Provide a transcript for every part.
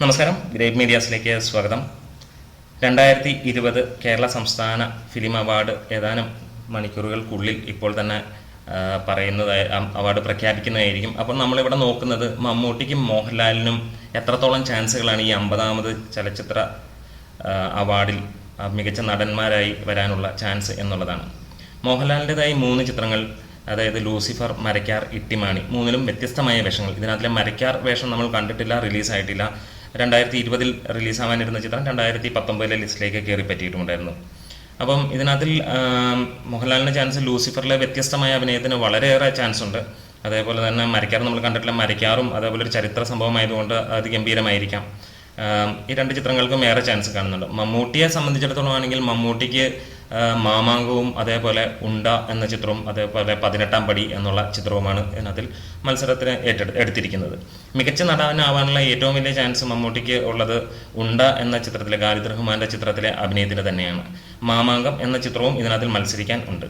നമസ്കാരം, ഗ്രേറ്റ് മീഡിയാസിലേക്ക് സ്വാഗതം. 2020 കേരള സംസ്ഥാന ഫിലിം അവാർഡ് ഏതാനും മണിക്കൂറുകൾക്കുള്ളിൽ ഇപ്പോൾ തന്നെ അവാർഡ് പ്രഖ്യാപിക്കുന്നതായിരിക്കും. അപ്പോൾ നമ്മളിവിടെ നോക്കുന്നത് മമ്മൂട്ടിക്കും മോഹൻലാലിനും എത്രത്തോളം ചാൻസുകളാണ് ഈ 50ാമത് ചലച്ചിത്ര അവാർഡിൽ മികച്ച നടന്മാരായി വരാനുള്ള ചാൻസ് എന്നുള്ളതാണ്. മോഹൻലാലിൻ്റെതായി 3 ചിത്രങ്ങൾ, അതായത് ലൂസിഫർ, മരക്കാർ, ഇട്ടിമാണി, 3ലും വ്യത്യസ്തമായ വേഷങ്ങൾ. ഇതിനകത്തിലെ മരക്കാർ വേഷം നമ്മൾ കണ്ടിട്ടില്ല, റിലീസായിട്ടില്ല. 2020 റിലീസാവാനിരുന്ന ചിത്രം 2019 ലിസ്റ്റിലേക്ക് കയറി പറ്റിയിട്ടുണ്ടായിരുന്നു. അപ്പം ഇതിനകത്തിൽ മോഹൻലാലിന് ചാൻസ് ലൂസിഫറിലെ വ്യത്യസ്തമായ അഭിനയത്തിന് വളരെയേറെ ചാൻസ് ഉണ്ട്. അതേപോലെ തന്നെ മരക്കാർ നമ്മൾ കണ്ടിട്ടില്ല. മരക്കാറും അതേപോലെ ഒരു ചരിത്ര സംഭവമായതുകൊണ്ട് അതിഗംഭീരമായിരിക്കാം. ഈ 2 ചിത്രങ്ങൾക്കും ഏറെ ചാൻസ് കാണുന്നുണ്ട്. മമ്മൂട്ടിയെ സംബന്ധിച്ചിടത്തോളം ആണെങ്കിൽ മമ്മൂട്ടിക്ക് മാമാങ്കവും അതേപോലെ ഉണ്ട എന്ന ചിത്രവും അതേപോലെ 18ാം പടി എന്നുള്ള ചിത്രവുമാണ് ഇതിനകത്തിൽ മത്സരത്തിന് എടുത്തിരിക്കുന്നത്. മികച്ച നടനാവാനുള്ള ഏറ്റവും വലിയ ചാൻസ് മമ്മൂട്ടിക്ക് ഉള്ളത് ഉണ്ട എന്ന ചിത്രത്തിലെ ഖാലിദ് റഹ്മാന്റെ ചിത്രത്തിലെ അഭിനയത്തിന് തന്നെയാണ്. മാമാങ്കം എന്ന ചിത്രവും ഇതിനകത്തിൽ മത്സരിക്കാൻ ഉണ്ട്.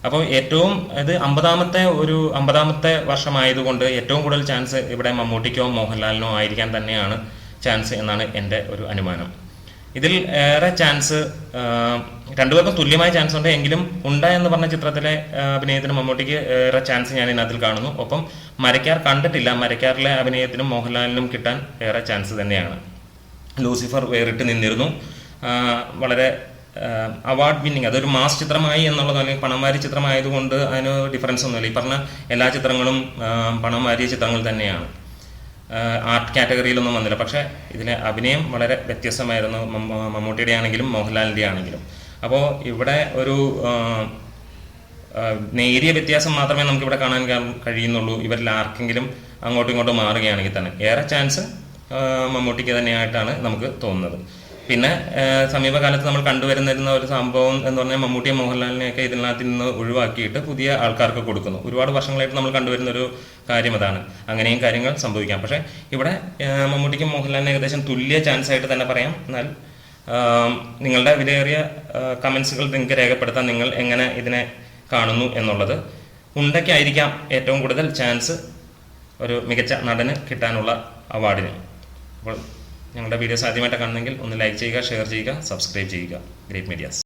അപ്പോൾ ഏറ്റവും ഇത് 50ാമത്തെ വർഷമായതുകൊണ്ട് ഏറ്റവും കൂടുതൽ ചാൻസ് ഇവിടെ മമ്മൂട്ടിക്കോ മോഹൻലാലിനോ ആയിരിക്കാൻ തന്നെയാണ് ചാൻസ് എന്നാണ് എൻ്റെ ഒരു അനുമാനം. ഇതിൽ ഏറെ ചാൻസ് രണ്ടുപേർക്കും തുല്യമായ ചാൻസ് ഉണ്ട്. എങ്കിലും ഉണ്ട എന്ന് പറഞ്ഞ ചിത്രത്തിലെ അഭിനയത്തിന് മമ്മൂട്ടിക്ക് ഏറെ ചാൻസ് ഞാൻ ഇതിനകത്തിൽ കാണുന്നു. ഒപ്പം മരക്കാർ കണ്ടിട്ടില്ല. മരക്കാറിലെ അഭിനയത്തിനും മോഹൻലാലിനും കിട്ടാൻ ഏറെ ചാൻസ് തന്നെയാണ്. ലൂസിഫർ വേറിട്ട് നിന്നിരുന്നു. വളരെ അവാർഡ് വിന്നിങ്, അതൊരു മാസ് ചിത്രമായി എന്നുള്ളത്, അല്ലെങ്കിൽ പണം വാരിയ ചിത്രമായതുകൊണ്ട് അതിന് ഡിഫറൻസ് ഒന്നുമില്ല. ഈ പറഞ്ഞ എല്ലാ ചിത്രങ്ങളും പണം വാരിയ ചിത്രങ്ങൾ തന്നെയാണ്. ആർട്ട് കാറ്റഗറിയിലൊന്നും വന്നില്ല. പക്ഷേ ഇതിലെ അഭിനയം വളരെ വ്യത്യസ്തമായിരുന്നു, മമ്മൂട്ടിയുടെ ആണെങ്കിലും മോഹൻലാലിൻ്റെ ആണെങ്കിലും. അപ്പോൾ ഇവിടെ ഒരു നേരിയ വ്യത്യാസം മാത്രമേ നമുക്കിവിടെ കാണാൻ കഴിയുന്നുള്ളൂ. ഇവരിൽ ആർക്കെങ്കിലും അങ്ങോട്ടും ഇങ്ങോട്ടും മാറുകയാണെങ്കിൽ തന്നെ ഏറെ ചാൻസ് മമ്മൂട്ടിക്ക് തന്നെയായിട്ടാണ് നമുക്ക് തോന്നുന്നത്. പിന്നെ സമീപകാലത്ത് നമ്മൾ കണ്ടുവരുന്നിരുന്ന ഒരു സംഭവം എന്ന് പറഞ്ഞാൽ മമ്മൂട്ടിയും മോഹൻലാലിനെയൊക്കെ ഇതിനകത്ത് നിന്ന് ഒഴിവാക്കിയിട്ട് പുതിയ ആൾക്കാർക്ക് കൊടുക്കുന്നു. ഒരുപാട് വർഷങ്ങളായിട്ട് നമ്മൾ കണ്ടുവരുന്നൊരു കാര്യം അതാണ്. അങ്ങനെയും കാര്യങ്ങൾ സംഭവിക്കാം. പക്ഷേ ഇവിടെ മമ്മൂട്ടിക്കും മോഹൻലാലിനും ഏകദേശം തുല്യ ചാൻസ് ആയിട്ട് തന്നെ പറയാം. എന്നാൽ നിങ്ങളുടെ വിലയേറിയ കമൻസുകൾ നിങ്ങൾക്ക് രേഖപ്പെടുത്താം. നിങ്ങൾ എങ്ങനെ ഇതിനെ കാണുന്നു എന്നുള്ളത്. ഉണ്ടയ്ക്കായിരിക്കാം ഏറ്റവും കൂടുതൽ ചാൻസ് ഒരു മികച്ച നടന് കിട്ടാനുള്ള അവാർഡിന്. അപ്പോൾ ഞങ്ങളുടെ വീഡിയോസ് ആദ്യമായിട്ട് കാണുന്നെങ്കിൽ ഒന്ന് ലൈക്ക് ചെയ്യുക, ഷെയർ ചെയ്യുക, സബ്സ്ക്രൈബ് ചെയ്യുക. Great medias.